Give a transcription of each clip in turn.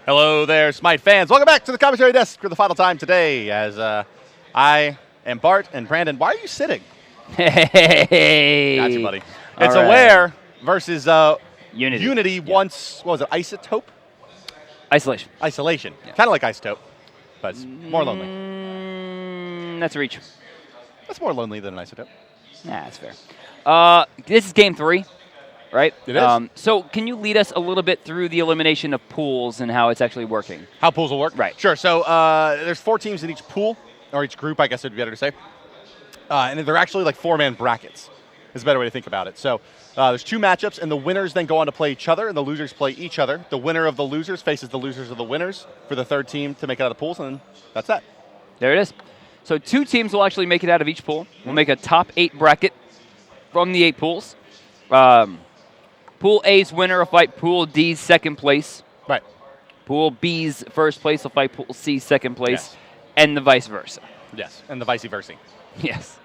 Hello there, Smite fans. Welcome back to the commentary desk for the final time today as I am Bart and Brandon. Why are you sitting? Hey. Got you, buddy. It's Aware versus Unity Yep. once, what was it, Isotope? Isolation. Isolation. Yeah. Kind of like Isotope, but it's more lonely. That's a reach. That's more lonely than an Isotope. Nah, that's fair. This is game 3, right? It is. So can you lead us a little bit through the elimination of pools and how it's actually working? How pools will work? Right. Sure. So there's 4 teams in each pool, or each group, I guess it would be better to say. And they're actually like 4-man brackets is a better way to think about it. So there's 2 matchups, and the winners then go on to play each other, and the losers play each other. The winner of the losers faces the losers of the winners for the 3rd team to make it out of the pools, and then that's that. There it is. So 2 teams will actually make it out of each pool. We'll make a top 8 bracket from the 8 pools. Pool A's winner will fight Pool D's 2nd place. Right. Pool B's 1st place will fight Pool C's 2nd place, Yes. and the vice versa. Yes, and the vice versa. Yes.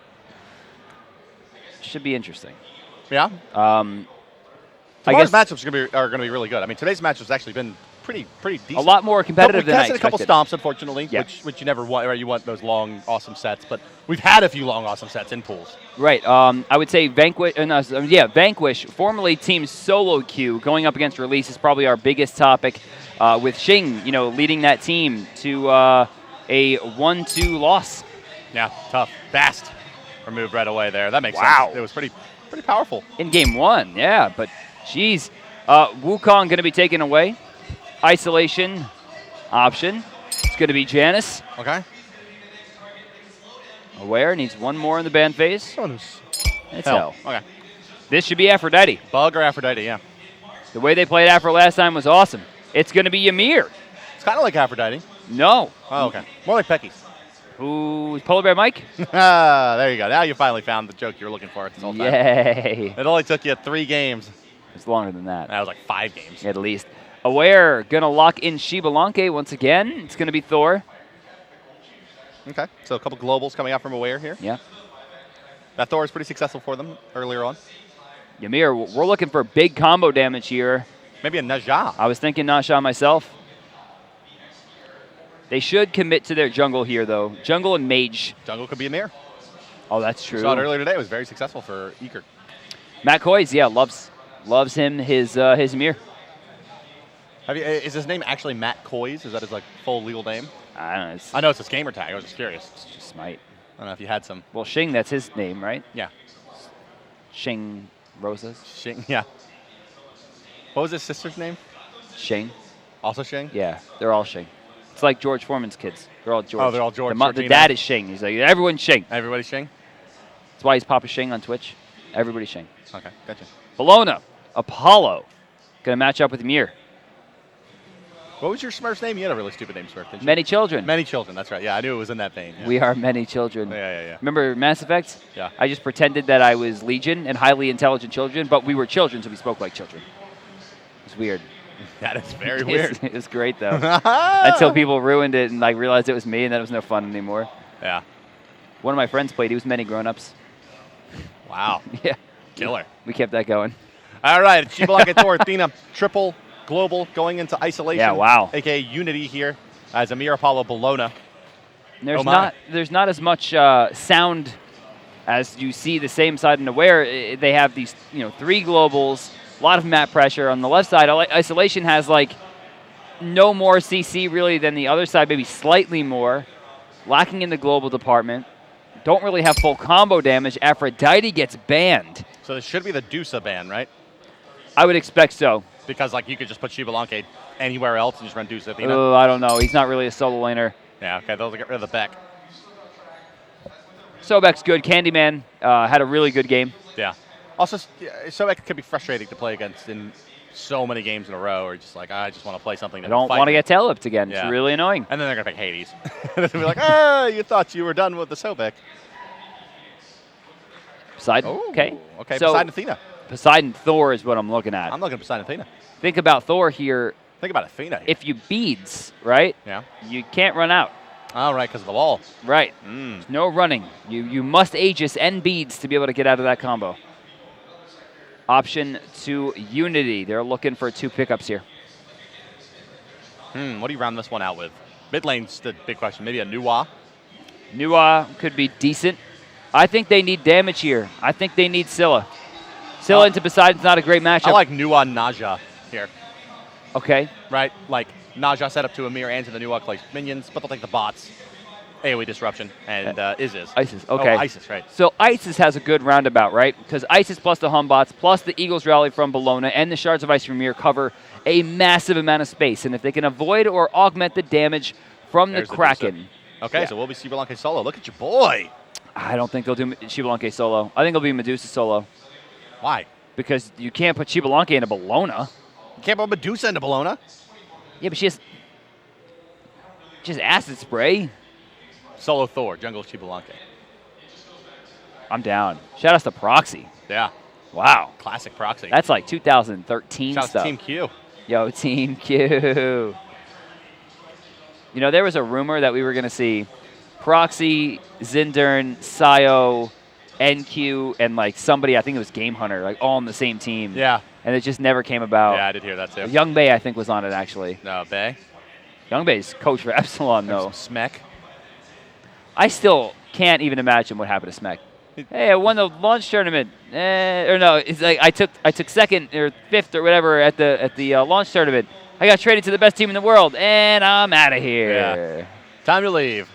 Should be interesting. Yeah. I guess matchups are going to be really good. I mean, today's match has actually been pretty decent. a lot more competitive than I We've had a couple expected. stomps, unfortunately, Yeah. which you never want. Right? You want those long, awesome sets, but we've had a few long, awesome sets in pools. Right. I would say Vanquish, formerly Team Solo Queue, going up against Release is probably our biggest topic. With Xing, leading that team to a 1-2 loss. Yeah, tough. Fast. Removed right away there. That makes Wow. sense. It was pretty powerful. In game 1, yeah, but geez. Wukong going to be taken away. Isolation option. It's going to be Janice. Okay. Aware needs one more in the ban phase. It's hell. Okay. This should be Aphrodite. Bug or Aphrodite, yeah. The way they played Aphro last time was awesome. It's going to be Ymir. It's kind of like Aphrodite. No. Oh, okay. More like Pecky's. Who's Polar Bear Mike? There you go. Now you finally found the joke you were looking for this whole time. Yay. It only took you 3 games. It's longer than that. That was like 5 games. At least. Aware going to lock in Shibalanke once again. It's going to be Thor. Okay. So a couple globals coming out from Aware here. Yeah. That Thor was pretty successful for them earlier on. Ymir, we're looking for big combo damage here. Maybe a Naja. I was thinking Nasha myself. They should commit to their jungle here, though. Jungle and Mage. Jungle could be a mirror. Oh, that's true. We saw it earlier today. It was very successful for Eker. Matt Coys, yeah, loves him his Ymir. Is his name actually Matt Coys? Is that his like full legal name? I don't know. I know it's his gamer tag. I was just curious. It's just Smite. I don't know if you had some. Well, Xing, that's his name, right? Yeah. Xing Rosas. Shing. Yeah. What was his sister's name? Xing. Also Shing? Yeah, they're all Xing. It's like George Foreman's kids. They're all George. Oh, they're all George. The dad is Xing. He's like, everyone's Xing. Everybody's Shing? That's why he's Papa Xing on Twitch. Everybody's Xing. Okay, gotcha. Bologna, Apollo, going to match up with Ymir. What was your Smurf's name? You had a really stupid name, Smurf, didn't you? Many children. Many Children, that's right. Yeah, I knew it was in that vein. Yeah. We are many children. Yeah. Remember Mass Effect? Yeah. I just pretended that I was Legion and highly intelligent children, but we were children, so we spoke like children. It's weird. That is very weird. It was great, though. Until people ruined it and realized it was me, and that it was no fun anymore. Yeah. One of my friends played. He was many grown-ups. Wow. Yeah. Killer. We kept that going. All right, Shibalaka Thor Athena, triple global going into isolation. Yeah, wow. AKA Unity here as Amir Apollo Bologna. There's not as much sound as you see the same side in Aware. They have these 3 globals, a lot of map pressure. On the left side, Isolation has no more CC really than the other side, maybe slightly more. Lacking in the global department. Don't really have full combo damage. Aphrodite gets banned. So this should be the Dusa ban, right? I would expect so. Because you could just put Shibalaka anywhere else and just run Dusa Athena. Oh, I don't know. He's not really a solo laner. Yeah, okay, they'll get rid of the Beck. Sobek's good. Candyman had a really good game. Yeah. Also, Sobek could be frustrating to play against in so many games in a row, or just I just want to play something. I don't want to get tail-lipped again. Yeah. It's really annoying. And then they're going to pick Hades. They'll be like, you thought you were done with the Sobek. Poseidon. Oh, okay. Okay, So, Poseidon Athena. Poseidon Thor is what I'm looking at. I'm looking at Poseidon Athena. Think about Thor here. Think about Athena here. If you beads, right? Yeah. You can't run out. Oh, right, because of the wall. Right. Mm. No running. You must Aegis and beads to be able to get out of that combo. Option to Unity. They're looking for 2 pickups here. What do you round this one out with? Mid lane's the big question. Maybe a Nuwa? Nuwa could be decent. I think they need damage here. I think they need Scylla. Scylla into Poseidon's not a great matchup. I like Nuwa Naja here. Okay. Right? Like, Naja set up to Amir and to the Nuwa plays minions, but they'll take the bots. AoE disruption, and Isis. Isis, okay. Oh, Isis, right. So Isis has a good roundabout, right? Because Isis plus the Humbots, plus the Eagles Rally from Bologna, and the Shards of Ice from Mir cover a massive amount of space. And if they can avoid or augment the damage from the Kraken. Okay, so we'll be Xbalanque solo. Look at your boy. I don't think they'll do Xbalanque solo. I think it'll be Medusa solo. Why? Because you can't put Xbalanque into Bologna. You can't put Medusa into Bologna? Yeah, but she has acid spray. Solo Thor, jungle Xbalanque. I'm down. Shout out to Proxy. Yeah. Wow. Classic Proxy. That's like 2013 Shout out stuff. to Team Q. Yo, Team Q. You know, there was a rumor that we were going to see Proxy, Zindern, Sayo, NQ, and like somebody, I think it was Game Hunter, like all on the same team. Yeah. And it just never came about. Yeah, I did hear that too. Young Bay, I think, was on it actually. No, Bay? Young Bay's coach for Epsilon, though. Smek. I still can't even imagine what happened to Smek. Hey, I won the launch tournament. Or no, it's like I took second or fifth or whatever at the launch tournament. I got traded to the best team in the world, and I'm out of here. Yeah. Time to leave.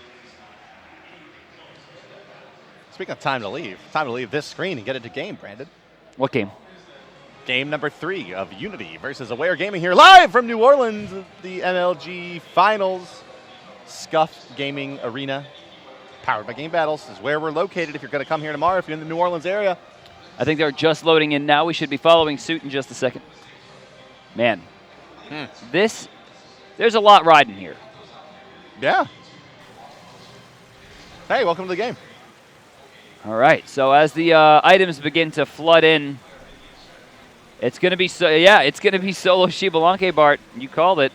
Speaking of time to leave this screen and get into game, Brandon. What game? Game number 3 of Unity versus Aware Gaming here, live from New Orleans, the MLG Finals. Scuff Gaming Arena, powered by Game Battles, is where we're located if you're going to come here tomorrow, if you're in the New Orleans area. I think they're just loading in now. We should be following suit in just a second. Man, there's a lot riding here. Yeah. Hey, welcome to the game. All right, so as the items begin to flood in, it's going to be solo Xbalanque, Bart. You called it.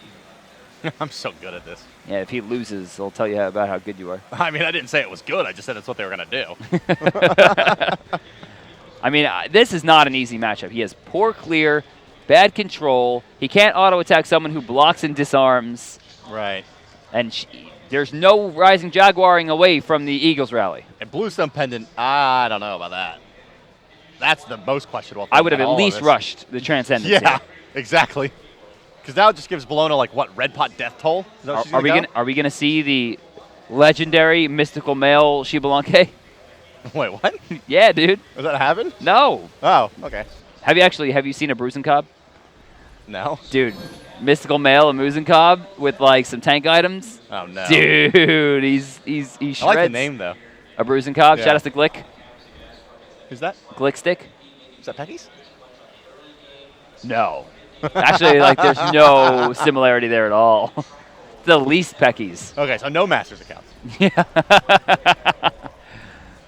I'm so good at this. Yeah, if he loses, I'll tell you about how good you are. I mean, I didn't say it was good. I just said that's what they were going to do. I mean, this is not an easy matchup. He has poor clear, bad control. He can't auto-attack someone who blocks and disarms. Right. And there's no Rising Jaguaring away from the Eagles rally. And Bluestone Pendant, I don't know about that. That's the most questionable thing. I would have at least rushed the Transcendence. Yeah, exactly. Because now it just gives Bologna, like, what, Red Pot Death Toll? Is that what are we gonna see the legendary mystical male Xbalanque? Wait, what? Yeah, dude. Does that happen? No. Oh, okay. Have you seen a Bruisen Cobb? No. Dude, mystical male and Musen Cobb with like some tank items. Oh no. Dude, he shreds. I like the name though. A Bruisen Cobb. Yeah. Shout out to Glick. Who's that? Glick Stick. Is that Pecky's? No. Actually, like there's no similarity there at all. The least Pecky's. Okay, so no Masters accounts. Yeah.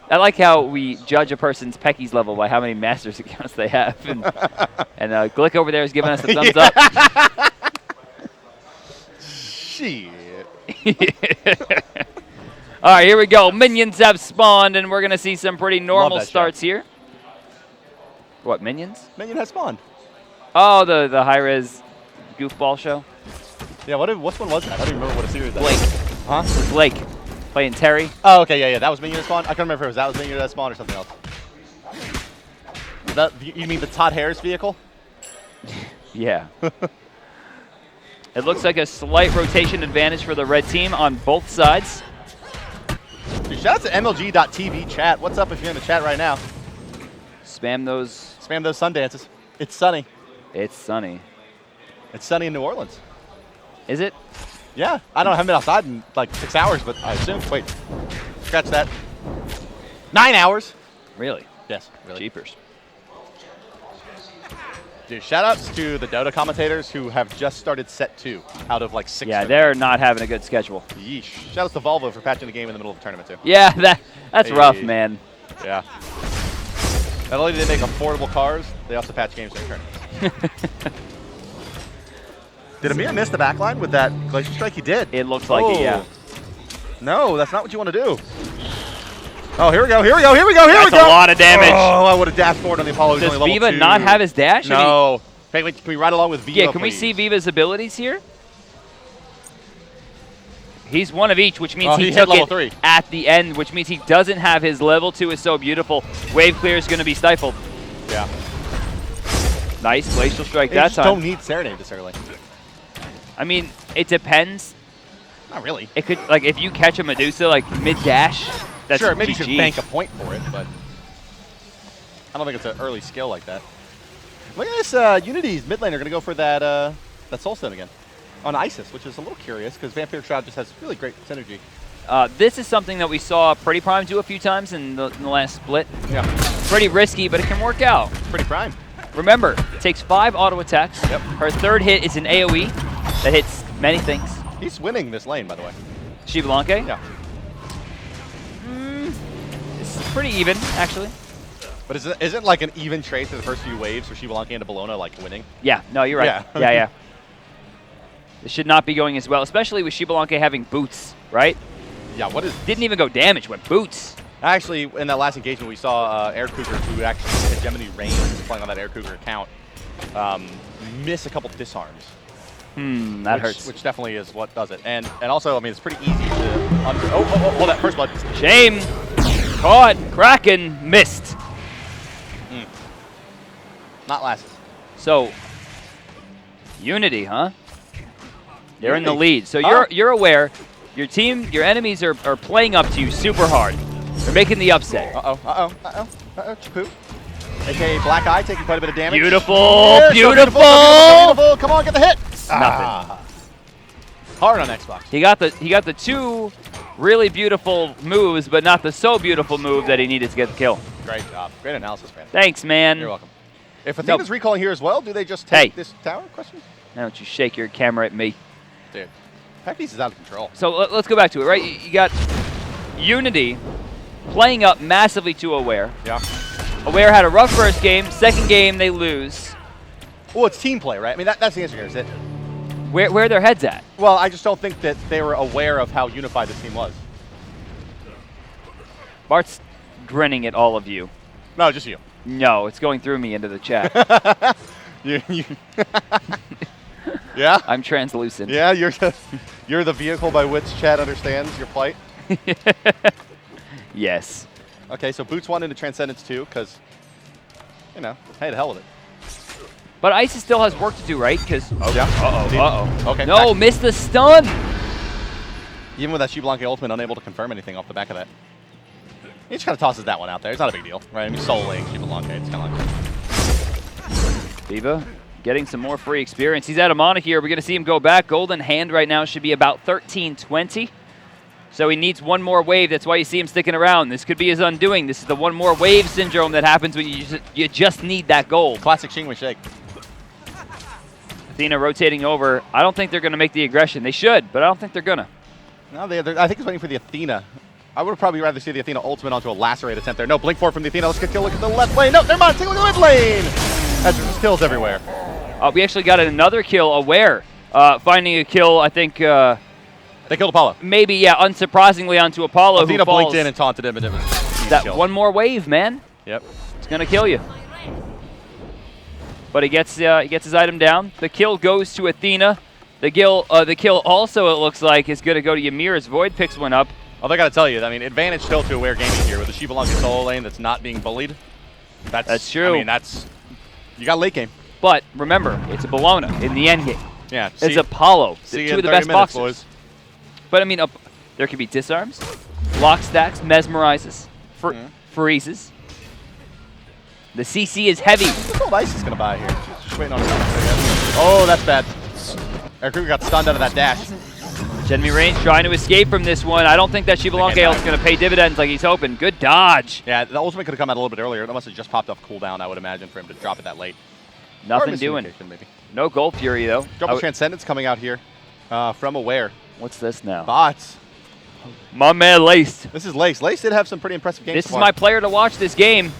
I like how we judge a person's Pecky's level by how many Masters accounts they have. And Glick over there is giving us a thumbs up. Shit. All right, here we go. Minions have spawned, and we're going to see some pretty normal starts here. What, Minions? Minion has spawned. Oh, the high-res goofball show? Yeah, which one was that? I don't even remember what a series that Blake. was. Huh? Blake. Playing Terry. Oh, okay, yeah, that was Minion that spawned? I can't remember if that was Minion that spawned or something else. You mean the Todd Harris vehicle? Yeah. It looks like a slight rotation advantage for the red team on both sides. Dude, shout out to MLG.TV chat. What's up if you're in the chat right now? Spam those sun dances. It's sunny. It's sunny. It's sunny in New Orleans. Is it? Yeah. I haven't been outside in like 6 hours, but I assume. Wait. Scratch that. 9 hours. Really? Yes. Really. Jeepers. Dude, shout outs to the Dota commentators who have just started set 2 out of like 6. Yeah, they're not having a good schedule. Yeesh. Shout outs to Volvo for patching the game in the middle of the tournament too. Yeah, that's rough, man. Yeah. Not only do they make affordable cars, they also patch games during tournaments. Did Amir miss the backline with that Glacier Strike? He did. It looks like it, yeah. No, that's not what you want to do. Oh, here we go, here we go, here we go, here we go! That's a lot of damage. Oh, I would have dashed forward on the Apollo. Does Viva not have his dash? No. Hey, wait, can we ride along with Viva, Yeah, can we see Viva's abilities here? He's one of each, which means he hit took level it 3 at the end, which means he doesn't have his level 2 is so beautiful. Wave clear is going to be stifled. Yeah. Nice glacial strike They that just time. don't need Serenade this early. I mean, it depends. Not really. It could, like, if you catch a Medusa, like, mid-dash, that's sure, maybe you GG. should bank a point for it, but I don't think it's an early skill like that. Look at this, Unity's mid lane are going to go for that Soul Stone again on Isis, which is a little curious because Vampire Shroud just has really great synergy. This is something that we saw Pretty Prime do a few times in the last split. Yeah. Pretty risky, but it can work out. Pretty prime. Remember, it takes 5 auto attacks. Yep. Her third hit is an AoE that hits many things. He's winning this lane, by the way. Xbalanque? Yeah. It's pretty even, actually. But isn't like an even trade through the first few waves for Xbalanque and Bologna like winning? Yeah, no, you're right. Yeah. Yeah. It should not be going as well, especially with Xbalanque having boots, right? Yeah, what is... Didn't even go damage, went boots. Actually, in that last engagement, we saw Air Cougar, who actually Hegemony Reigns playing on that Air Cougar account, miss a couple disarms. That hurts. Which definitely is what does it. And also, I mean, it's pretty easy to... hold that. First blood. Shame. Caught. Kraken. Missed. Not last. So, Unity, huh? They're in the Unity. lead. So you're aware. Your team, your enemies are playing up to you super hard. They're making the upset. Chapu. AKA Black Eye taking quite a bit of damage. Beautiful, Yeah, beautiful. beautiful. Come on, get the hit. Nothing. Hard on Xbox. He got the 2 really beautiful moves, but not the so beautiful move that he needed to get the kill. Great job. Great analysis, man. Thanks, man. You're welcome. If Athena's recalling here as well, do they just take this tower? Question? Now don't you shake your camera at me. Dude, Pack Beast is out of control. So let's go back to it, right? You got Unity playing up massively to Aware. Yeah. Aware had a rough first game. Second game, they lose. Well, it's team play, right? I mean, that's the answer here, is it? Where are their heads at? Well, I just don't think that they were aware of how unified this team was. Bart's grinning at all of you. No, just you. No, it's going through me into the chat. Yeah? I'm translucent. Yeah, you're the vehicle by which chat understands your plight. Yes. Okay, so Boots 1 into Transcendence 2, because, you know, hey, the hell with it. But Isis still has work to do, right? Because Okay. No, missed the stun. Even with that Xbalanque ultimate, unable to confirm anything off the back of that. He just kind of tosses that one out there. It's not a big deal, right? I mean, soloing Xbalanque, it's kind of like... Diva getting some more free experience. He's out of mana here. We're going to see him go back. Golden hand right now should be about 1320. So he needs one more wave. That's why you see him sticking around. This could be his undoing. This is the one more wave syndrome that happens when you just need that gold. Classic Xingwei Shake. Athena rotating over. I don't think they're going to make the aggression. They should, but I don't think they're going to. No, I think he's waiting for the Athena. I would probably rather see the Athena ultimate onto a Lacerate attempt there. No, Blink 4 from the Athena. Let's get a look at the left lane. No, never mind. Take a look at the mid lane. As there's just kills everywhere. We actually got another kill, Aware. Finding a kill, I think... They killed Apollo. Maybe, yeah, unsurprisingly onto Apollo, Athena who falls. blinked in and taunted him, and it was That killed. one more wave, man. Yep. It's going to kill you. But he gets his item down. The kill goes to Athena. The kill also, it looks like, is going to go to Ymir as Void picks one up. Although I got to tell you, I mean, advantage still to Aware Gaming here with the Xbalanque solo lane that's not being bullied. That's true. I mean, you got late game. But remember, it's a Bologna in the end game. Yeah. It's Apollo, see two you of the in 30 best minutes, boxers. boys. But I mean, there could be disarms, lock stacks, mesmerizes, freezes. The CC is heavy. What's old Ice is going to buy here? Just waiting on it. Oh, that's bad. Air Cougar got stunned out of that dash. Genmi Range trying to escape from this one. I don't think that Xbalanque ult is going to pay dividends like he's hoping. Good dodge. Yeah, the ultimate could have come out a little bit earlier. It must have just popped off cooldown, I would imagine, for him to drop it that late. Nothing doing. Maybe. No Gold Fury, though. Double Transcendence coming out here from Aware. What's this now? Bots. My man Laced. This is Lace. Lace did have some pretty impressive games. This is my player to watch this game.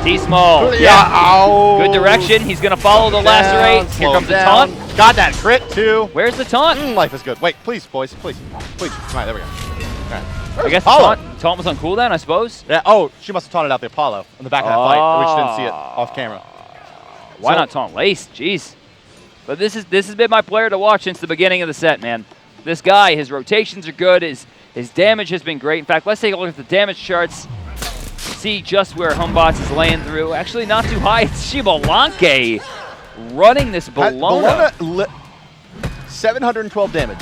T-Small. Yeah. Oh. Good direction. He's going to follow the Lacerate. Here comes the taunt. Got that crit, too. Where's the taunt? Life is good. Wait, please, boys. Please. Please. All right, there we go. All right. I guess the taunt was on cooldown, I suppose. Yeah. Oh, she must have taunted out the Apollo in the back of that fight. We just didn't see it off camera. Why not taunt Lace? Jeez. But this has been my player to watch since the beginning of the set, man. this guy. His rotations are good. His damage has been great. In fact, let's take a look at the damage charts. See just where Humbots is laying through. Actually, not too high. It's Shibalanke running this Bologna. 712 damage.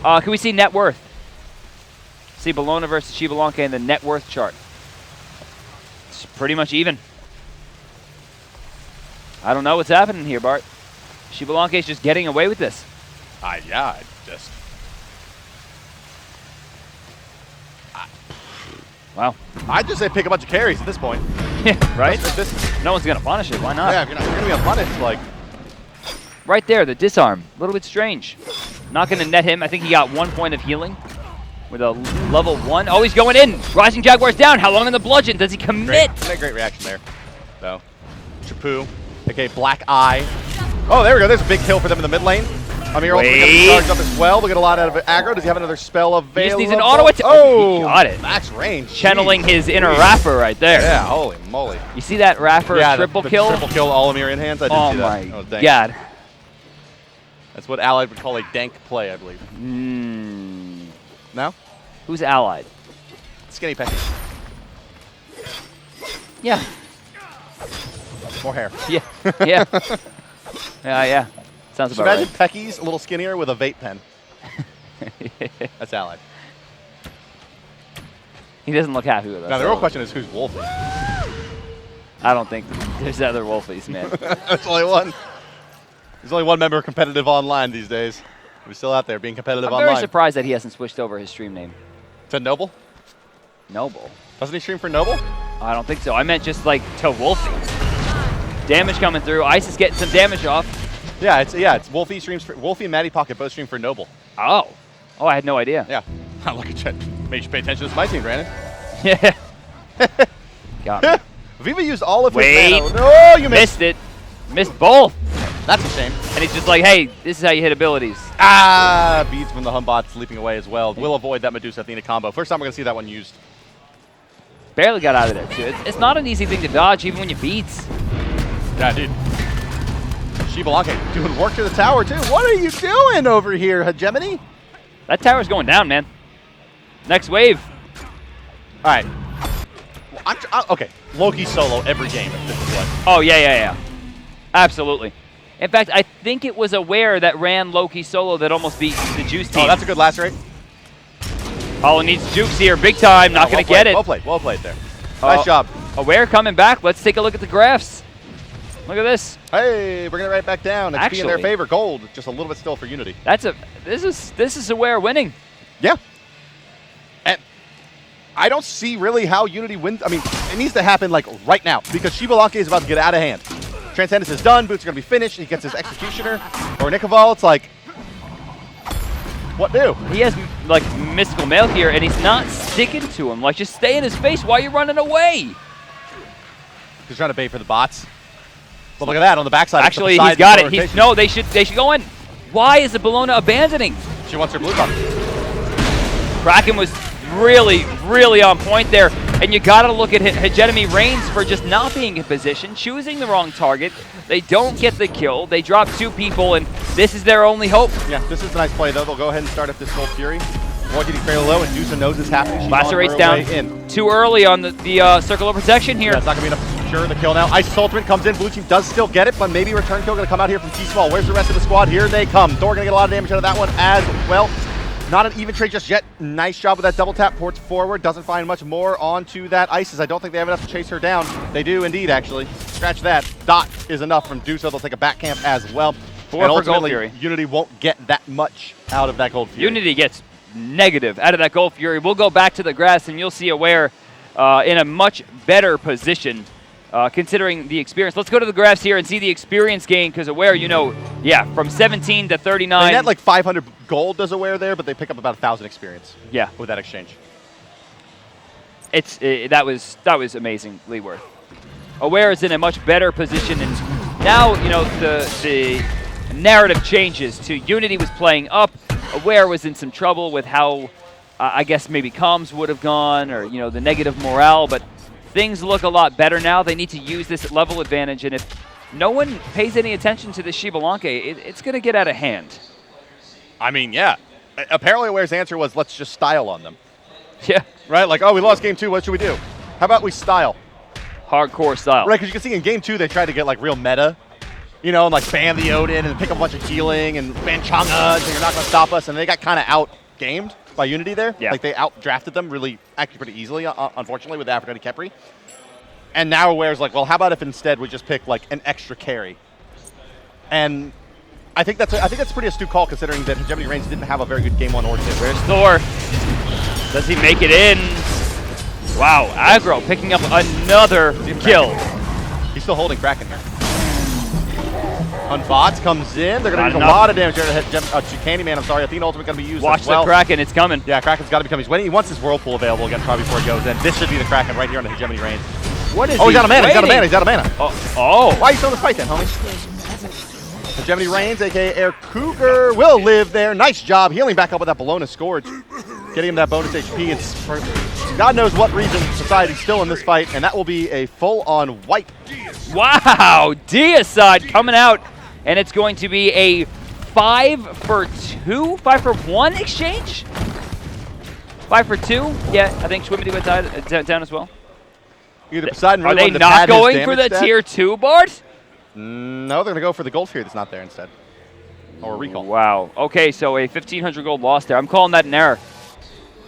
Can we see net worth? See Bologna versus Shibalanke in the net worth chart. It's pretty much even. I don't know what's happening here, Bart. Shibalanke is just getting away with this. Wow. I'd just say pick a bunch of carries at this point. Yeah, right? No one's going to punish it. Why not? Yeah, if you're going to be punished, like... Right there, the disarm. A little bit strange. Not going to net him. I think he got 1 point of healing with a level 1. Oh, he's going in. Rising Jaguar's down. How long in the bludgeon? Does he commit? Great reaction there, though. Chapu, aka Black Eye. Oh, there we go. There's a big kill for them in the mid lane. Amir also gets charged up as well. We'll get a lot out of it. Aggro. Does he have another spell available? He just needs an auto attack. Oh, he got it. Max range. Channeling his inner Rapper right there. Yeah, holy moly. You see that Rapper triple kill? Triple kill, all Amir in hands. I did see that. Oh my god. That's what Allied would call a dank play, I believe. No? Who's Allied? Skinny Pecky. Yeah. More hair. Yeah. Yeah. Yeah. Sounds Just about imagine right. Pecky's a little skinnier with a vape pen. That's Allied. He doesn't look happy with us. Now, the real question is who's Wolfie? I don't think there's other Wolfies, man. There's only one. There's only one member of competitive online these days. We're still out there being competitive online. I'm very surprised that he hasn't switched over his stream name. To Noble? Noble. Doesn't he stream for Noble? I don't think so. I meant just like to Wolfie. Damage coming through. Ice is getting some damage off. Yeah, it's Wolfie streams for Wolfie and Matty Pocket both stream for Noble. Oh, I had no idea. Yeah. Look at that. Made you pay attention. This is my team, Brandon. Yeah. Got me. Viva used all of his Wait. mana. No, you missed. Missed it. Missed both. That's a shame. And he's just like, hey, this is how you hit abilities. Beads from the Humbots leaping away as well. We'll avoid that Medusa Athena combo. First time we're going to see that one used. Barely got out of there, too. It's not an easy thing to dodge, even when you beats. Yeah, dude. Shibalanke doing work to the tower, too. What are you doing over here, Hegemony? That tower's going down, man. Next wave. All right. Okay. Loki solo every game at this point. Oh, yeah. Absolutely. In fact, I think it was Aware that ran Loki solo that almost beat the Juice team. Oh, that's a good lacerate. Hollow needs Jukes here, big time. Not going to get it. Well played there. Nice job. Aware coming back. Let's take a look at the graphs. Look at this. Hey, bringing it right back down. XP Actually, in their favor. Gold, just a little bit still for Unity. This is Aware winning. Yeah. And I don't see really how Unity wins. I mean, it needs to happen like right now because Shibalanke is about to get out of hand. Transcendence is done. Boots are going to be finished. He gets his Executioner or Nikoval. It's like, what do? He has like mystical mail here, and he's not sticking to him. Like, just stay in his face. Why are you running away? He's trying to bait for the bots. But look at that on the backside. Actually, he's got it. They should go in. Why is the Bologna abandoning? She wants her blue buff. Kraken was really, really on point there. And you got to look at Hegemony Reigns for just not being in position, choosing the wrong target. They don't get the kill. They drop 2 people, and this is their only hope. Yeah, this is a nice play, though. They'll go ahead and start up this Gold Fury. Boy, getting fairly low, and Dusa knows it's happening. She's Lacerate's down too early on the Circle of Protection here. Yeah, it's not going to be enough to secure the kill now. Ice Ultimate comes in. Blue team does still get it, but maybe return kill going to come out here from T-Small. Where's the rest of the squad? Here they come. Thor going to get a lot of damage out of that one as well. Not an even trade just yet. Nice job with that double tap. Ports forward. Doesn't find much more onto that Isis. I don't think they have enough to chase her down. They do indeed, actually. Scratch that. Dot is enough from Dusa. They'll take a back camp as well. 4 and for Gold ultimately, Fury. Unity won't get that much out of that Gold Fury. Unity gets negative out of that Gold Fury. We'll go back to the grass, and you'll see Aware in a much better position considering the experience. Let's go to the graphs here and see the experience gain, because Aware, from 17 to 39. They net like 500 gold does Aware there, but they pick up about 1,000 experience. Yeah, with that exchange. That was amazingly worth. Aware is in a much better position, and now the narrative changes to Unity was playing up. Aware was in some trouble with how I guess maybe comms would have gone, or the negative morale, but things look a lot better now. They need to use this level advantage, and if no one pays any attention to this Shibalanke, it's going to get out of hand. I mean, yeah. Apparently, Aware's answer was, let's just style on them. Yeah. Right? Like, oh, we lost game 2. What should we do? How about we style? Hardcore style. Right, because you can see in game 2, they tried to get, like, real meta. You know, and, like, ban the Odin and pick up a bunch of healing and ban Chang'e, and you're not going to stop us. And they got kind of out-gamed by Unity there. Yeah. Like, they out-drafted them actually pretty easily, unfortunately, with Aphrodite Khepri. And now Aware's like, well, how about if instead we just pick, like, an extra carry? And I think that's a pretty astute call, considering that Hegemony Reigns didn't have a very good game 1 or 2. Where's Thor? Does he make it in? Wow, Aggro picking up another kill. He's still holding Kraken here. Unbots comes in. They're going to use enough. a lot of damage here to Candyman. I'm sorry. Athena ultimate going to be used Watch as well. the Kraken, it's coming. Yeah, Kraken's got to be coming. He's waiting. He wants his Whirlpool available again probably before he goes in. This should be the Kraken right here on the Hegemony Reigns. What is he's out of mana. waiting? He's out of mana. Oh. Why are you still in this fight then, homie? Hegemony Reigns, a.k.a. Air Cougar, will live there. Nice job healing back up with that Bologna Scourge. Getting him that bonus HP. And for God knows what reason, Society's still in this fight, and that will be a full-on wipe. Wow, Deicide coming out, and it's going to be a 5-for-2, 5-for-1 exchange? 5-for-2? Yeah, I think Schwimity went down as well. Either Poseidon Are really they wanted to not pad his going for the damage stat. tier 2, Bart? No, they're going to go for the Gold Fury that's not there instead. Or a recall. Wow. Okay, so a 1,500 gold loss there. I'm calling that an error.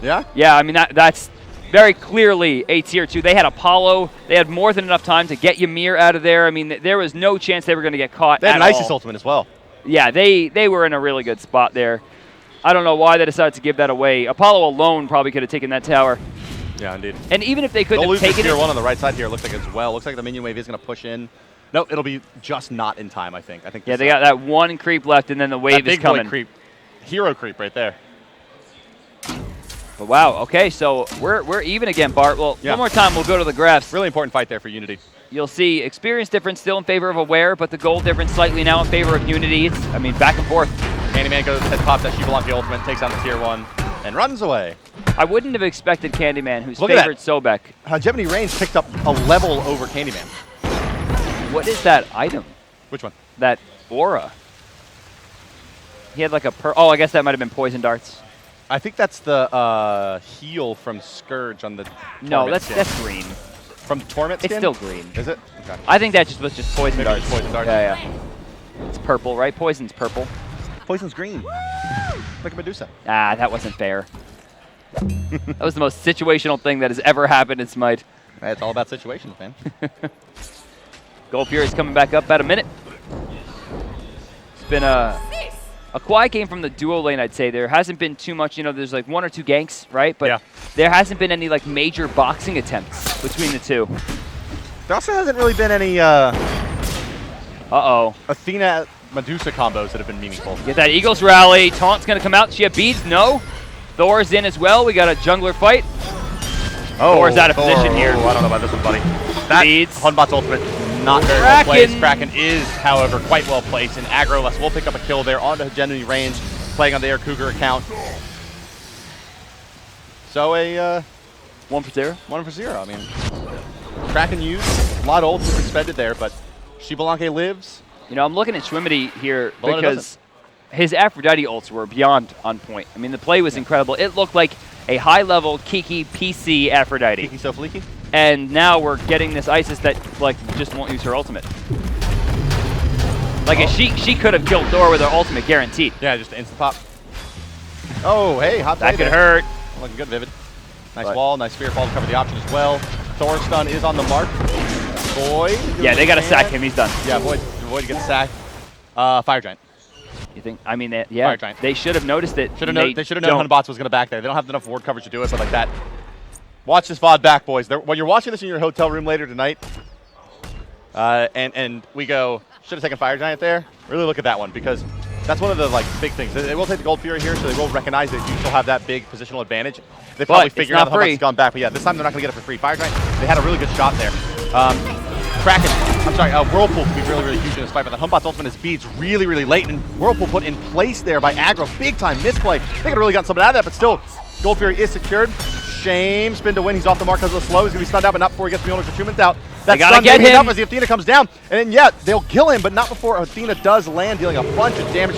Yeah? Yeah, I mean, that's very clearly a tier 2. They had Apollo. They had more than enough time to get Ymir out of there. I mean, there was no chance they were going to get caught They had at an Isis all. ultimate as well. Yeah, they were in a really good spot there. I don't know why they decided to give that away. Apollo alone probably could have taken that tower. Yeah, indeed. And even if they couldn't They'll have lose taken tier it, 1 on the right side here, looks like as well. Looks like the minion wave is going to push in. No, it'll be just not in time, I think. yeah, they got that one creep left, and then the wave is coming. Boy creep. Hero creep right there. But wow, okay, so we're even again, Bart. Well, Yeah. one more time, we'll go to the graphs. Really important fight there for Unity. You'll see experience difference still in favor of Aware, but the gold difference slightly now in favor of Unity. It's, I mean, back and forth. Candyman goes head pops that Shibalanki ultimate, takes down the tier 1, and runs away. I wouldn't have expected Candyman, who's Look at favored Sobek. Hegemony Reigns picked up a level over Candyman. What is that item? Which one? That aura. He had like a oh, I guess that might have been poison darts. I think that's the heal from Scourge on the No, Torment that's skin. green. From the Torment It's skin? still green. Is it? Okay. I think that was just poison Maybe darts. just poison darts. Yeah. It's purple, right? Poison's purple. Poison's green. Like a Medusa. Ah, that wasn't fair. That was the most situational thing that has ever happened in Smite. Hey, it's all about situations, man. Gold Fury's coming back up about a minute. It's been a quiet game from the duo lane, I'd say. There hasn't been too much, there's like 1 or 2 ganks, right? But Yeah. there hasn't been any like major boxing attempts between the two. There also hasn't really been any Uh-oh. Athena Medusa combos that have been meaningful. Get that Eagles rally. Taunt's going to come out. She have beads? No. Thor's in as well. We got a jungler fight. Thor's out of position here. I don't know about this one, buddy. That Beads. Hunbot's ultimate, not very well placed. Kraken. Kraken is, however, quite well placed. And Aggro will pick up a kill there onto Hegemony Reigns, playing on the Air Cougar account. So a 1 for 0. 1 for 0. I mean, Kraken used, a lot of ults expended there, but Shibalanki lives. I'm looking at Schwimity here Bologna because his Aphrodite ults were beyond on point. I mean, the play was incredible. It looked like a high-level Kiki PC Aphrodite. Kiki so fleeky. And now we're getting this Isis that just won't use her ultimate. She could have killed Thor with her ultimate guaranteed. Yeah, just instant pop. Oh, hey, hot That play could there. hurt. Looking good, Vivid. Nice But- wall, nice spear fall to cover the option as well. Thor stun is on the mark. Void. Yeah, they got to sack him. He's done. Yeah, Void gets sacked. Fire Giant. You think? I mean, Fire Giant. they should have noticed it. They should have known Hunbots was going to back there. They don't have enough ward coverage to do it, but like that. Watch this VOD back, boys. When you're watching this in your hotel room later tonight, and we go, should have taken Fire Giant there. Really look at that one, because that's one of the big things. They will take the Gold Fury here, so they will recognize that you still have that big positional advantage. They probably figured out that Hunbots has gone back, but yeah, this time they're not going to get it for free. Fire Giant, they had a really good shot there. Kraken, Whirlpool could be really, really huge in this fight, but the Hunbots ultimate is beads really, really late, and Whirlpool put in place there by Aggro. Big time misplay. They could have really gotten something out of that, but still, Gold Fury is secured. Shame, spin to win. He's off the mark because of the slow. He's going to be stunned out, but not before he gets Mjolnir's attunement out. That gotta stun get maybe him. enough as the Athena comes down. And then, yeah, they'll kill him, but not before Athena does land, dealing a bunch of damage.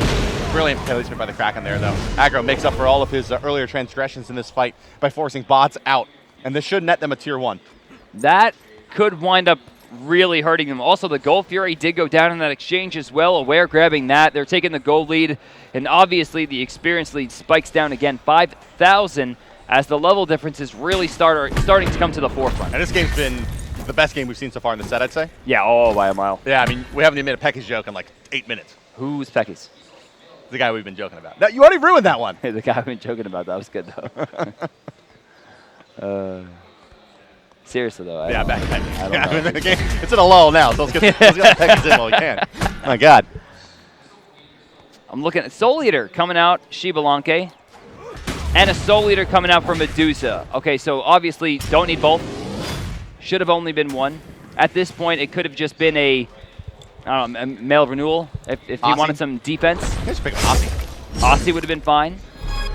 Brilliant placement by the Kraken there, though. Aggro makes up for all of his earlier transgressions in this fight by forcing bots out, and this should net them a tier 1. That could wind up really hurting them. Also, the Gold Fury did go down in that exchange as well. Aware grabbing that. They're taking the gold lead, and obviously the experience lead spikes down again, 5,000, as the level differences really starting to come to the forefront. And this game's been the best game we've seen so far in the set, I'd say. Yeah, oh, by a mile. Yeah, I mean, we haven't even made a Pecky's joke in like 8 minutes. Who's Pecky's? The guy we've been joking about. No, you already ruined that one. The guy we've been joking about. That was good, though. Seriously, though. Yeah, back Pecky's. I don't know. The game, it's in a lull now, so let's get the Pecky's in while we can. My God. I'm looking at Soul Eater coming out, Shibalanke, and a Soul Eater coming out for Medusa. Okay, so obviously don't need both. Should have only been one. At this point, it could have just been a male renewal if you wanted some defense. Just pick Aussie. Aussie would have been fine.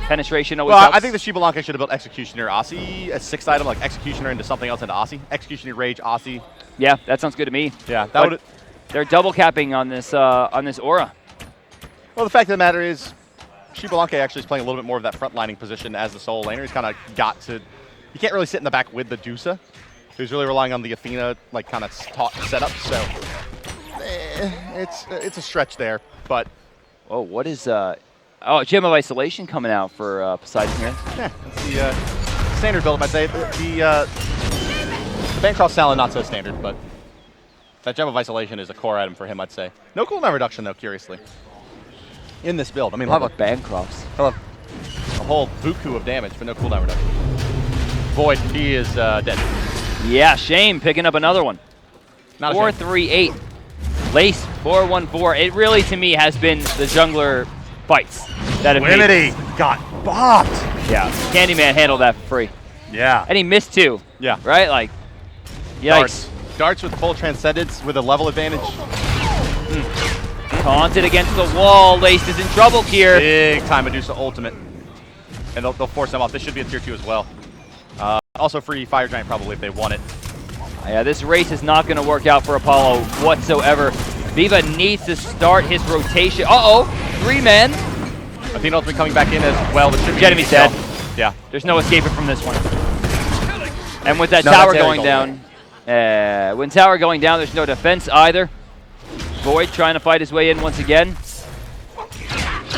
Penetration always Well, helps. I think the Shibalanke should have built Executioner Aussie, a 6th item, like Executioner into something else into Aussie. Executioner Rage Aussie. Yeah, that sounds good to me. Yeah, that would. They're double capping on this aura. Well, the fact of the matter is, Shibalanke actually is playing a little bit more of that front-lining position as the solo laner. He's kind of got to. He can't really sit in the back with the Dusa. He's really relying on the Athena, like, kind of setup. So it's a stretch there, but. Oh, what is Gem of Isolation coming out for Poseidon here. Yeah, that's the standard build, I'd say. The Bancroft Salad, not so standard, but that Gem of Isolation is a core item for him, I'd say. No cooldown reduction, though, curiously, in this build. I mean, How about Bancrofts? a whole buku of damage, but no cooldown reduction. Void, he is dead. Yeah, Shame picking up another one. Not 4-3-8. Lace 4-1-4. It really, to me, has been the jungler fights that have made this. got bopped. Yeah, Candyman handled that for free. Yeah. And he missed 2. Yeah. Right? Like, yikes. Darts with full Transcendence with a level advantage. Taunted against the wall. Lace is in trouble here. Big time Medusa ultimate. And they'll force them off. This should be a tier 2 as well. Also free Fire Giant probably if they want it. Yeah, this race is not going to work out for Apollo whatsoever. Viva needs to start his rotation. Uh-oh, 3-man. Athena ultimate coming back in as well. Jenemy's dead. Yeah. There's no escaping from this one. And with that No, tower that's going down, when tower going down, there's no defense either. Void trying to fight his way in once again.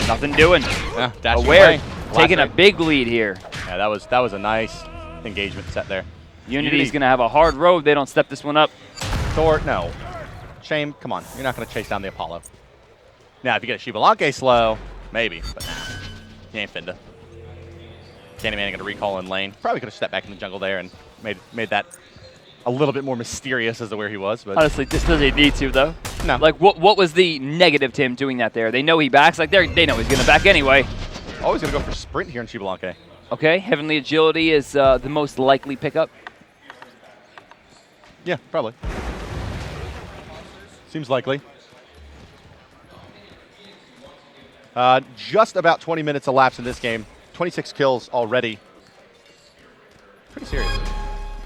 Nothing doing. Yeah, dashing Aware away. taking a big lead here. Yeah, that was a nice engagement set there. Unity's going to have a hard road. They don't step this one up. Thor, no. Shame, come on. You're not going to chase down the Apollo. Now, if you get a Shibalanke slow, maybe, but nah. You ain't finna. Candyman going to recall in lane. Probably could have stepped back in the jungle there and made that a little bit more mysterious as to where he was. But Honestly, this doesn't need to, though. No. Like, what was the negative to him doing that there? They know he backs. Like, they know he's going to back anyway. Always going to go for sprint here in Shibalanke. Okay, Heavenly Agility is the most likely pickup. Yeah, probably. Seems likely. Just about 20 minutes elapsed in this game. 26 kills already. Pretty serious.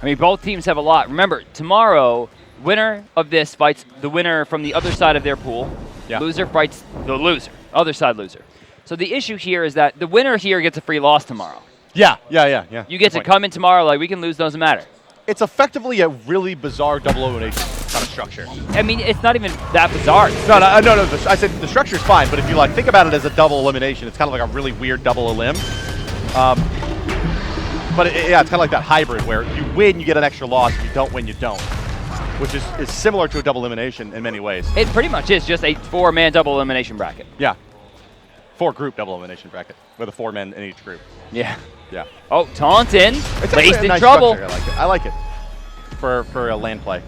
I mean, both teams have a lot. Remember, tomorrow, winner of this fights the winner from the other side of their pool. Yeah. Loser fights the loser, other side loser. So the issue here is that the winner here gets a free loss tomorrow. Yeah. You get to come in tomorrow like, we can lose, doesn't matter. It's effectively a really bizarre double elimination kind of structure. I mean, it's not even that bizarre. No. I said the structure is fine, but if you like think about it as a double elimination, it's kind of like a really weird double elim. But yeah, it's kind of like that hybrid where you win, you get an extra loss. If you don't win, you don't. Which is similar to a double elimination in many ways. It pretty much is just a 4-man double elimination bracket. Yeah. 4-group double elimination bracket with a 4 men in each group. Yeah. Yeah. Oh, Taunton. It's Laced a in nice trouble. structure. I like it. For a land play.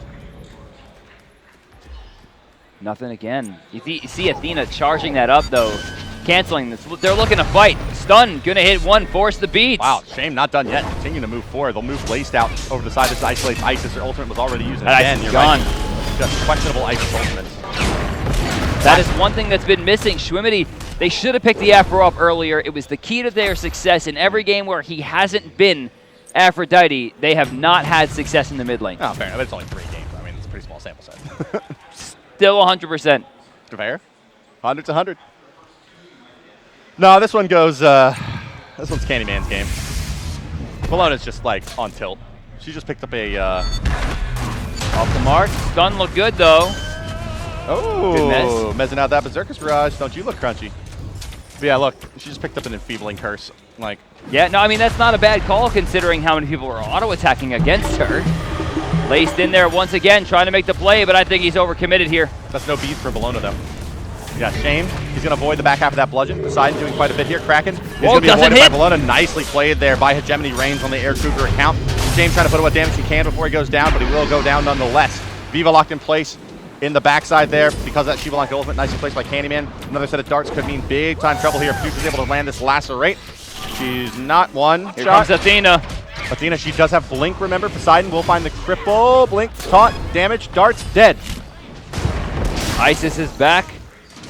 Nothing again. You see Athena charging that up, though. Canceling this. They're looking to fight. Stun. Going to hit one. Force the beats. Wow. Shame not done yet. Continuing to move forward. They'll move Laced out over the side. This isolates Isis. Their ultimate was already using That again. Isis is You're gone. right. Just questionable Isis ultimates. That is one thing that's been missing. Schwimity, they should have picked the Afro up earlier. It was the key to their success. In every game where he hasn't been Aphrodite, they have not had success in the mid lane. Oh, fair enough. It's only 3 games. I mean, it's a pretty small sample set. Still 100%. Fair. 100's 100. No, this one goes. This one's Candyman's game. Bologna's just like on tilt. She just picked up a. Off the mark. Stun look good though. Oh, mezzing out that Berserker's Garage. Don't you look crunchy? But yeah, look, she just picked up an enfeebling curse. Like. Yeah, no, I mean that's not a bad call considering how many people are auto attacking against her. Laced in there once again, trying to make the play, but I think he's overcommitted here. That's no beat for Bologna though. Yeah, shame. He's going to avoid the back half of that bludgeon. Poseidon doing quite a bit here. Kraken is going to be avoided by Bologna. Nicely played there by Hegemony Reigns on the Air Cougar account. Shame trying to put what damage he can before he goes down, but he will go down nonetheless. Viva locked in place in the backside there because of that Shiva Blanca ultimate. Nicely placed by Candyman. Another set of darts could mean big time trouble here if Future's able to land this lacerate. She's not one Here comes Athena. Athena, she does have Blink, remember. Poseidon will find the cripple. Blink, taunt, damage, darts, dead. Isis is back.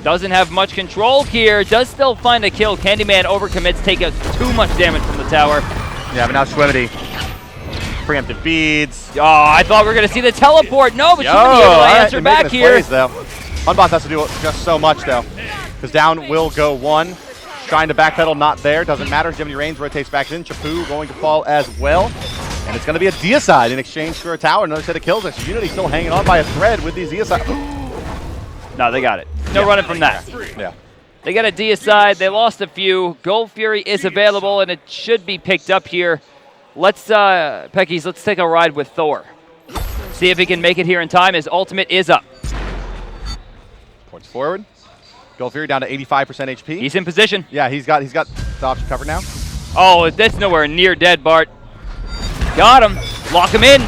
Doesn't have much control here. Does still find a kill. Candyman overcommits, take out too much damage from the tower. Yeah, but now Schwimity. Preemptive beads. Oh, I thought we were going to see the teleport. No, but Schwimity able to answer back here. Plays, though. Unboss has to do just so much, though. Because down will go one. Trying to backpedal, not there. Doesn't matter. Hegemony Reigns rotates back in. Chapu going to fall as well. And it's going to be a deicide in exchange for a tower. Another set of kills. Actually, Unity still hanging on by a thread with these deicides. No, they got it. No running from that. Yeah. They got a deicide. They lost a few. Gold Fury is available, and it should be picked up here. Let's, Peckies, let's take a ride with Thor. See if he can make it here in time. His ultimate is up. Points forward. Gold Fury down to 85% HP. He's in position. Yeah, he's got the option covered now. Oh, that's nowhere near dead, Bart. Got him. Lock him in.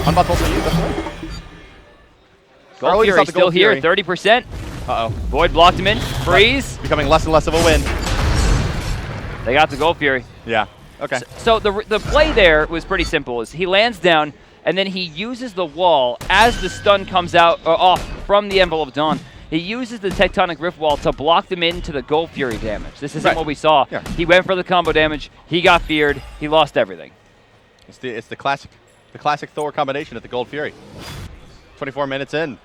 Unboss also used that. Gold Fury still here, 30%. Uh-oh. Void blocked him in. Freeze. Becoming less and less of a win. They got the Gold Fury. Yeah. Okay. So the play there was pretty simple. Is he lands down, and then he uses the wall as the stun comes out or off from the Envelope of Dawn. He uses the Tectonic Rift Wall to block them into the Gold Fury damage. This isn't what we saw. Yeah. He went for the combo damage. He got feared. He lost everything. It's the classic Thor combination at the Gold Fury. 24 minutes in.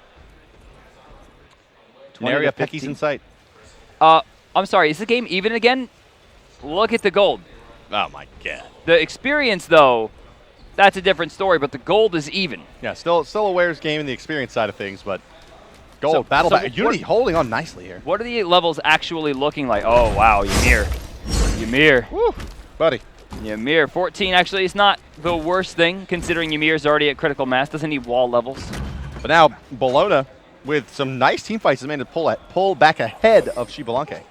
Area Pecky's in sight. I'm sorry. Is the game even again? Look at the gold. Oh my god. The experience though, that's a different story. But the gold is even. Yeah, still a Ware's game in the experience side of things, but gold battle back. Unity holding on nicely here. What are the levels actually looking like? Oh wow, Ymir. Woo, buddy. Ymir 14 actually is not the worst thing considering Ymir's already at critical mass. Doesn't need wall levels. But now Bologna with some nice team fights has managed to pull back ahead of Shiva Blanca.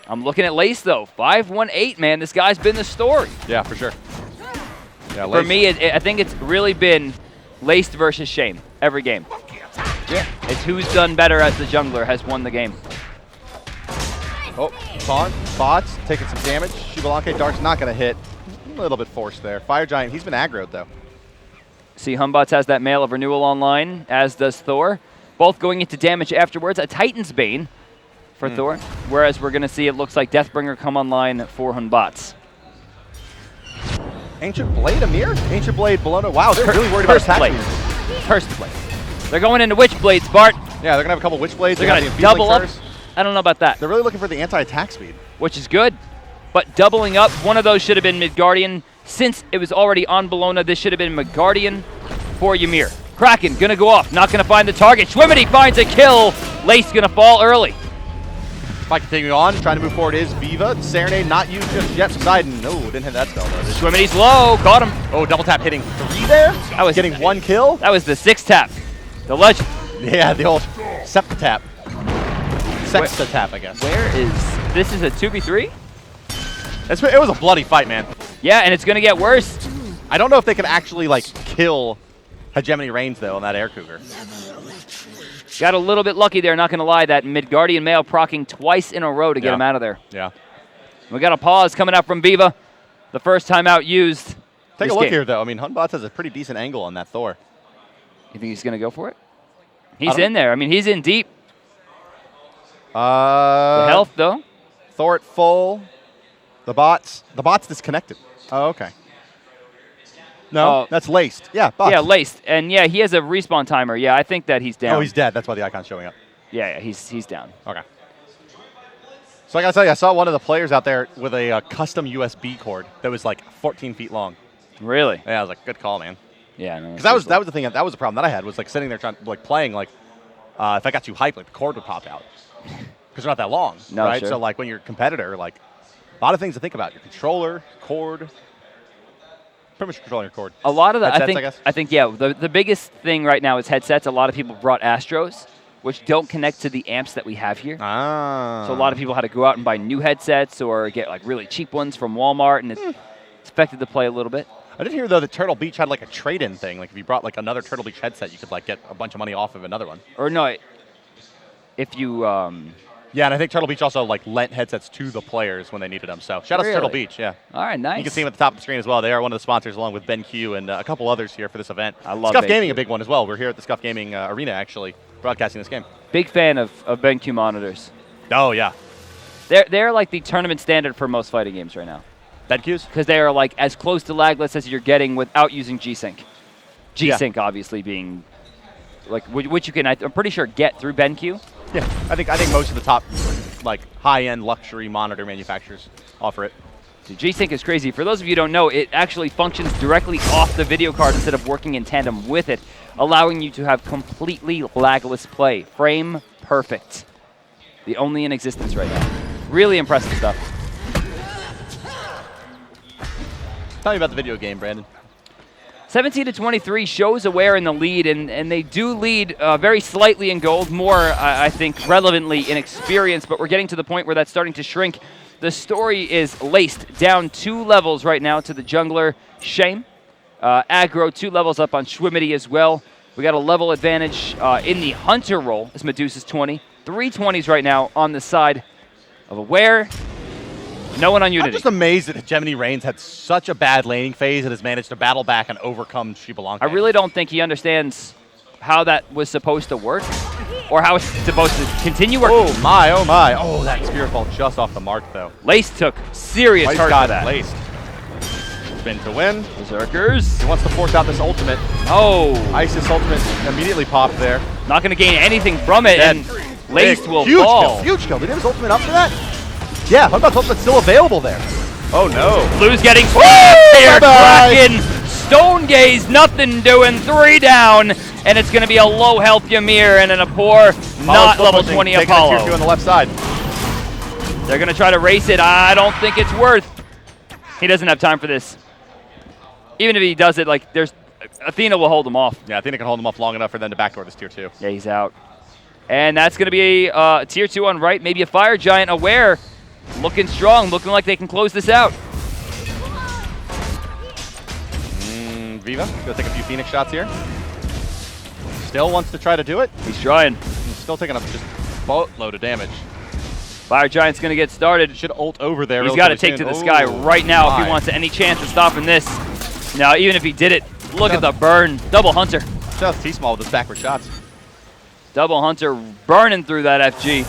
I'm looking at Lace though. 5-1-8, man. This guy's been the story. Yeah, for sure. Yeah, for me, I think it's really been Laced versus Shame every game. Yeah. It's who's done better as the jungler has won the game. Oh, Fawn, bots taking some damage. Shiva Blanca, Dark's not going to hit. A little bit forced there. Fire Giant, he's been aggroed though. See, Humbots has that Mail of Renewal online, as does Thor. Both going into damage afterwards. A Titan's Bane for Thor, whereas we're going to see it looks like Deathbringer come online for Humbots. Ancient Blade, Amir? Ancient Blade, Bologna. Wow, they're really worried about attack blade. First blade. They're going into Witch Blades, Bart. Yeah, they're going to have a couple Witch Blades. They're going to double up. I don't know about that. They're really looking for the anti-attack speed. Which is good. But doubling up, one of those should have been Midgardian. Since it was already on Bologna, this should have been Midgardian for Ymir. Kraken gonna go off, not gonna find the target. Schwimity finds a kill. Lace gonna fall early. Fight continuing on, trying to move forward is Viva. Serenade not used just yet. Poseidon, no, didn't hit that spell though. Schwimity's low, caught him. Oh, double tap hitting 3 there. That was getting 1 kill. That was the 6 tap. The legend. Yeah, the old Septa tap. Sexta tap, I guess. Where is this? Is a 2v3? It was a bloody fight, man. Yeah, and it's gonna get worse. I don't know if they can actually like kill Hegemony Reigns though on that Air Cougar. Got a little bit lucky there, not gonna lie. That Midgardian Mail proccing twice in a row to get him out of there. Yeah. We got a pause coming out from Viva. The first time out used. Take a look here though. I mean, Hunbots has a pretty decent angle on that Thor. You think he's gonna go for it? He's in there. I mean, he's in deep. The health though. Thor at full. The bot's disconnected. Oh, okay. No, that's laced. Yeah, bots. Yeah, laced. And yeah, he has a respawn timer. Yeah, I think that he's down. Oh, he's dead. That's why the icon's showing up. Yeah, he's down. Okay. So I gotta tell you, I saw one of the players out there with a custom USB cord that was like 14 feet long. Really? Yeah, I was like, good call, man. Yeah, no. Because that was the thing. That was the problem that I had was like sitting there trying like playing like if I got too hyped, like the cord would pop out because they're not that long, no, right? Sure. So like when you're a competitor, like a lot of things to think about: your controller, cord. Pretty much controlling your cord. A lot of the headsets, I think yeah. The biggest thing right now is headsets. A lot of people brought Astros, which don't connect to the amps that we have here. Ah. So a lot of people had to go out and buy new headsets or get like really cheap ones from Walmart, and it's affected the play a little bit. I did hear though that Turtle Beach had like a trade-in thing. Like if you brought like another Turtle Beach headset, you could like get a bunch of money off of another one. Or no, if you. Yeah, and I think Turtle Beach also like lent headsets to the players when they needed them. So shout out to Turtle Beach. Yeah. All right, nice. You can see them at the top of the screen as well. They are one of the sponsors along with BenQ and a couple others here for this event. I love Scuff BenQ. Gaming, a big one as well. We're here at the Scuff Gaming arena actually broadcasting this game. Big fan of BenQ monitors. Oh yeah. They're like the tournament standard for most fighting games right now. BenQs? Because they are like as close to lagless as you're getting without using G-Sync. G-Sync obviously being like which you can I'm pretty sure get through BenQ. Yeah, I think most of the top like high-end luxury monitor manufacturers offer it. So G-Sync is crazy. For those of you who don't know, it actually functions directly off the video card instead of working in tandem with it, allowing you to have completely lagless play. Frame perfect. The only in existence right now. Really impressive stuff. Tell me about the video game, Brandon. 17-23 shows Aware in the lead, and they do lead very slightly in gold, more, I think, relevantly in experience, but we're getting to the point where that's starting to shrink. The story is laced down 2 levels right now to the jungler, Shame. Aggro 2 levels up on Schwimity as well. We got a level advantage in the Hunter role as Medusa's 20. 3 20s right now on the side of Aware. No one on Unity. I'm just amazed that Gemini Reigns had such a bad laning phase and has managed to battle back and overcome Shibalanka. I really don't think he understands how that was supposed to work or how it's supposed to continue working. Oh my, oh my. Oh, that spear fall just off the mark, though. Lace took serious hurt for that. Laced. Spin to win. Berserkers. He wants to force out this ultimate. Oh. Isis ultimate immediately popped there. Not going to gain anything from it, Dead. and Laced will huge fall. Kill, huge kill. Did he have his ultimate up for that? Yeah, Hunbout's ultimate still available there. Oh no. Blue's getting bye-bye. Kraken. Stone Gaze, nothing doing. 3 down, and it's going to be a low health Ymir and a poor, not level 20 Apollo. Tier 2 on the left side. They're going to try to race it. I don't think it's worth. He doesn't have time for this. Even if he does it, like Athena will hold him off. Yeah, Athena can hold him off long enough for them to backdoor this tier 2. Yeah, he's out. And that's going to be a tier 2 on right, maybe a Fire Giant. Aware, looking strong, looking like they can close this out. Viva, gonna take a few Phoenix shots here. Still wants to try to do it. He's trying. He's still taking up just boatload of damage. Fire Giant's going to get started. Should ult over there. He's got to take to the sky right now if he wants any chance of stopping this. Now, even if he did it, look at the burn. Double Hunter. Shout out to T-Small with his backward shots. Double Hunter burning through that FG.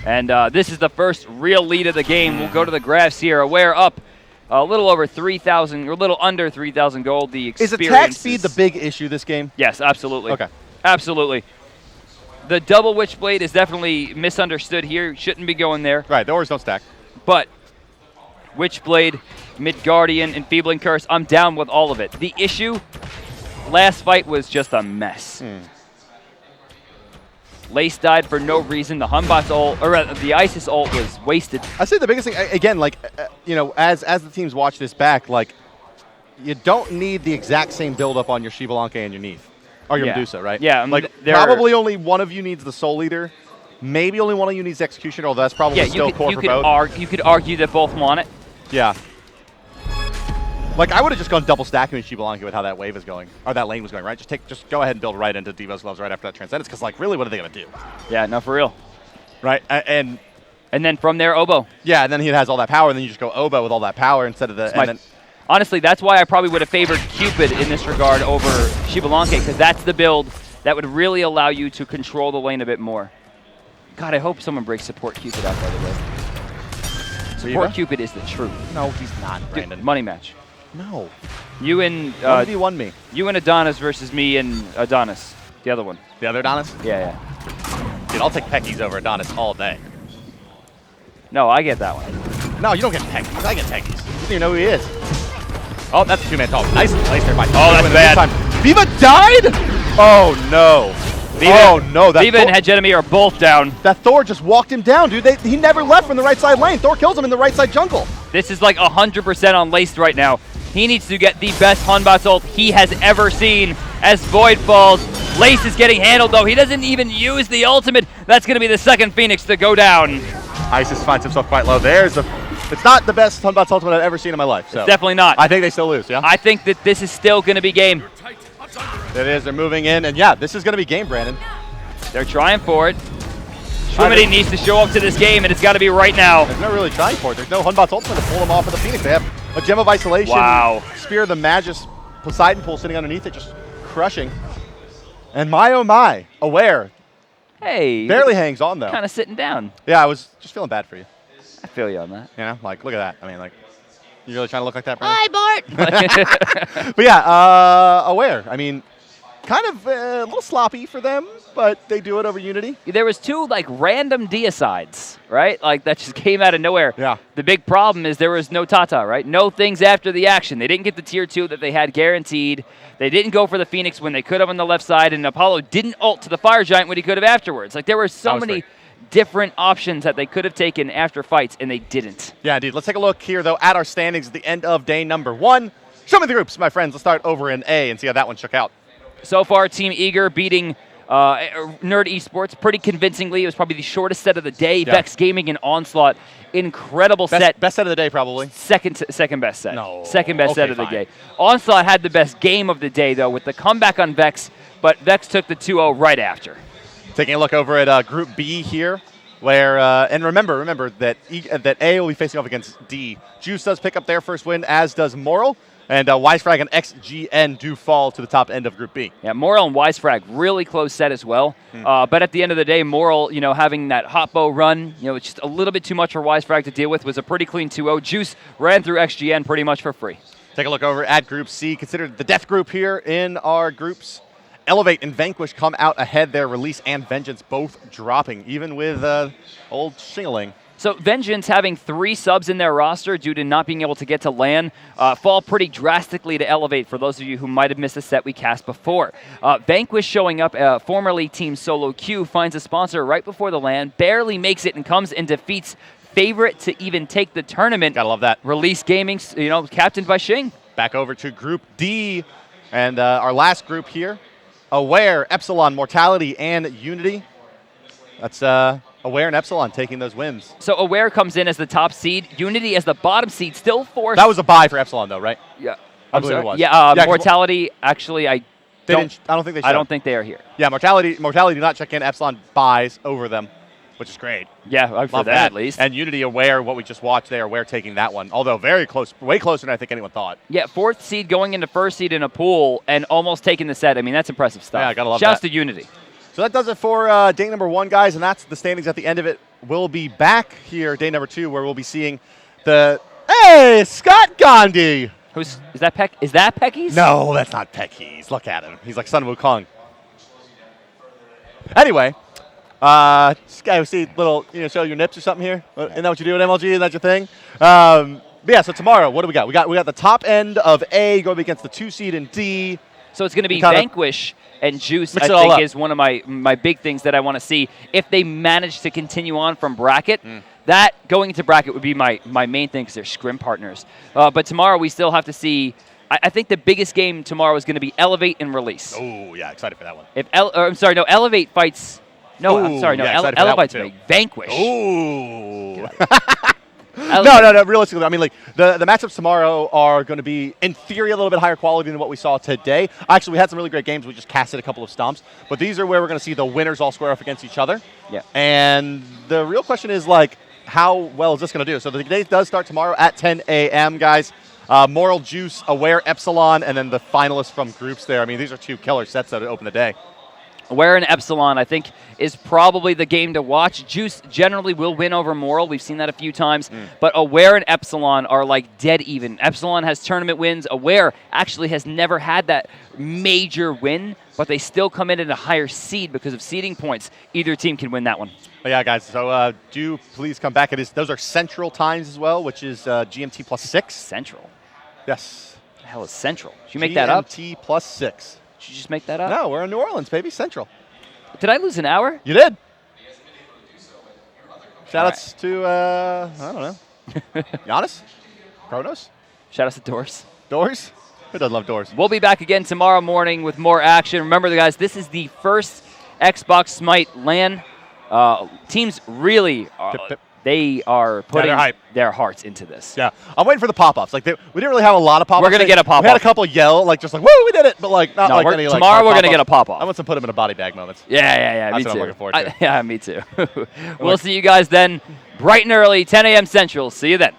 And this is the first real lead of the game. We'll go to the graphs here. Aware up a little over 3,000, or a little under 3,000 gold. The experience is attack speed the big issue this game? Yes, absolutely. Okay. Absolutely. The double Witchblade is definitely misunderstood here. Shouldn't be going there. Right, the ores don't stack. But Witchblade, Midgardian, Enfeebling Curse, I'm down with all of it. The issue, last fight was just a mess. Lace died for no reason. The Hunbot's ult, or the Isis ult was wasted. I say the biggest thing, again, like, as the teams watch this back, like, you don't need the exact same build-up on your Shibalanka and your Neith. Or your Medusa, right? Yeah. Like, probably only one of you needs the Soul Eater. Maybe only one of you needs Executioner, although that's probably still core for both. You could argue that both want it. Yeah. Like, I would have just gone double stacking with Shibalanka with how that wave is going, or that lane was going, right? Just go ahead and build right into Devo's Gloves right after that Transcendence, because, like, really, what are they going to do? Yeah, no, for real. Right? And then from there, Oboe. Yeah, and then he has all that power, and then you just go Oboe with all that power instead of the... Honestly, that's why I probably would have favored Cupid in this regard over Shibalanka, because that's the build that would really allow you to control the lane a bit more. God, I hope someone breaks Support Cupid out, by the way. Support Cupid is the truth. No, he's not, Brandon. Dude, money match. No. You and... 1v1 me. You and Adonis versus me and Adonis. The other one. The other Adonis? Yeah. Dude, I'll take Pecky's over Adonis all day. No, I get that one. No, you don't get Peggies. I get Peggies. You don't even know who he is. Oh, that's a two-man tall. Nice place there by Oh, that's bad. Viva died? Oh, no. That Viva and Hegemony are both down. That Thor just walked him down, dude. He never left from the right side lane. Thor kills him in the right side jungle. This is like 100% on Laced right now. He needs to get the best Hunbat's ult he has ever seen as Void falls. Lace is getting handled, though. He doesn't even use the ultimate. That's going to be the second Phoenix to go down. Isis finds himself quite low. It's not the best Hunbat's ultimate I've ever seen in my life. So. It's definitely not. I think they still lose, yeah? I think that this is still going to be game. It is. They're moving in. And, yeah, this is going to be game, Brandon. They're trying for it. Shrimity needs to show up to this game, and it's got to be right now. They're not really trying for it. There's no Hunbat's ultimate to pull them off of the Phoenix. They have a Gem of Isolation. Wow. Spear of the Magus Poseidon pool sitting underneath it, just crushing. And my, oh my, Aware. Hey. Barely hangs on, though. Kind of sitting down. Yeah, I was just feeling bad for you. I feel you on that. You know, like, look at that. I mean, like, you really trying to look like that, Brandon? Hi, Bart. But yeah, Aware. I mean, kind of a little sloppy for them, but they do it over Unity. There was two like random deicides, right? Like that just came out of nowhere. Yeah. The big problem is there was no Tata, right? No things after the action. They didn't get the tier 2 that they had guaranteed. They didn't go for the Phoenix when they could have on the left side, and Apollo didn't ult to the Fire Giant when he could have afterwards. Like there were so many different options that they could have taken after fights, and they didn't. Yeah, indeed. Let's take a look here, though, at our standings at the end of day number 1. Show me the groups, my friends. Let's start over in A and see how that one shook out. So far, Team Eager beating Nerd Esports pretty convincingly. It was probably the shortest set of the day. Yeah. Vex Gaming and Onslaught, incredible set. Best set of the day, probably. Second best set. No. Second best set Okay, of the fine. day. Onslaught had the best game of the day, though, with the comeback on Vex, but Vex took the 2-0 right after. Taking a look over at Group B here, where and remember that that A will be facing off against D. Juice does pick up their first win, as does Moral. And Wisefrag and XGN do fall to the top end of Group B. Yeah, Moral and Wisefrag, really close set as well. But at the end of the day, Moral, having that hot bow run, it's just a little bit too much for Wisefrag to deal with, was a pretty clean 2-0. Juice ran through XGN pretty much for free. Take a look over at Group C. Considered the death group here in our groups. Elevate and Vanquish come out ahead there. Release and Vengeance both dropping, even with old Shingling. So Vengeance, having 3 subs in their roster due to not being able to get to LAN, fall pretty drastically to Elevate for those of you who might have missed a set we cast before. Vanquish showing up, formerly Team Solo Q, finds a sponsor right before the LAN, barely makes it and comes and defeats favorite to even take the tournament. Gotta love that. Release Gaming, captained by Shing. Back over to Group D, and our last group here, Aware, Epsilon, Mortality, and Unity. That's Aware and Epsilon taking those wins. So Aware comes in as the top seed, Unity as the bottom seed, still forced. That was a bye for Epsilon, though, right? Yeah, I believe it was. Yeah, Mortality. Actually, I don't think they. Showed. I don't think they are here. Yeah, Mortality do not check in. Epsilon buys over them, which is great. Yeah, for that at least. And Unity Aware, what we just watched there, Aware taking that one. Although very close, way closer than I think anyone thought. Yeah, 4th seed going into 1st seed in a pool and almost taking the set. I mean, that's impressive stuff. Yeah, gotta love Shouts that. to Unity. So that does it for day number 1, guys, and that's the standings at the end of it. We'll be back here day number 2, where we'll be seeing hey, Scott Gandhi. Is that Pecky's? No, that's not Pecky's. Look at him. He's like Sun Wukong. Anyway, we see little, show your nips or something here. Isn't that what you do at MLG? Isn't that your thing? But yeah, so tomorrow, what do we got? We got the top end of A going against the 2 seed in D. So it's going to be Vanquish and Juice, I all think, up. is one of my big things that I want to see. If they manage to continue on from bracket, that going into bracket would be my main thing because they're scrim partners. But tomorrow we still have to see. I think the biggest game tomorrow is going to be Elevate and Release. Oh, yeah, excited for that one. Elevate fights. No, I'm sorry, no, yeah, Elevate Vanquish. Ooh. No. Realistically, I mean, like the matchups tomorrow are going to be, in theory, a little bit higher quality than what we saw today. Actually, we had some really great games. We just casted a couple of stomps, but these are where we're going to see the winners all square off against each other. Yeah. And the real question is, like, how well is this going to do? So the day does start tomorrow at 10 a.m., guys. Moral, Juice, Aware, Epsilon, and then the finalists from groups there. I mean, these are 2 killer sets that open the day. Aware and Epsilon, I think, is probably the game to watch. Juice generally will win over Moral. We've seen that a few times. But Aware and Epsilon are like dead even. Epsilon has tournament wins. Aware actually has never had that major win, but they still come in at a higher seed because of seeding points. Either team can win that one. But yeah, guys, so do please come back. Those are Central times as well, which is GMT +6. Central? Yes. What the hell is Central? Did you make that up? GMT +6. Did you just make that up? No, we're in New Orleans, baby. Central. Did I lose an hour? You did. Shoutouts to, I don't know, Giannis? Kronos? Shout out to Doors. Doors? Who doesn't love Doors? We'll be back again tomorrow morning with more action. Remember, guys, this is the first Xbox Smite LAN. Teams really they are putting their hearts into this. Yeah, I'm waiting for the pop-ups. Like we didn't really have a lot of pop-ups. We're gonna get a pop-up. We had a couple yell, like just like woo, we did it, but like not like any like. Tomorrow we're gonna get a pop-up. I want to put them in a body bag moments. Yeah. That's Me what too. I'm looking forward to. Yeah, me too. We'll see you guys then, bright and early, 10 a.m. Central. See you then.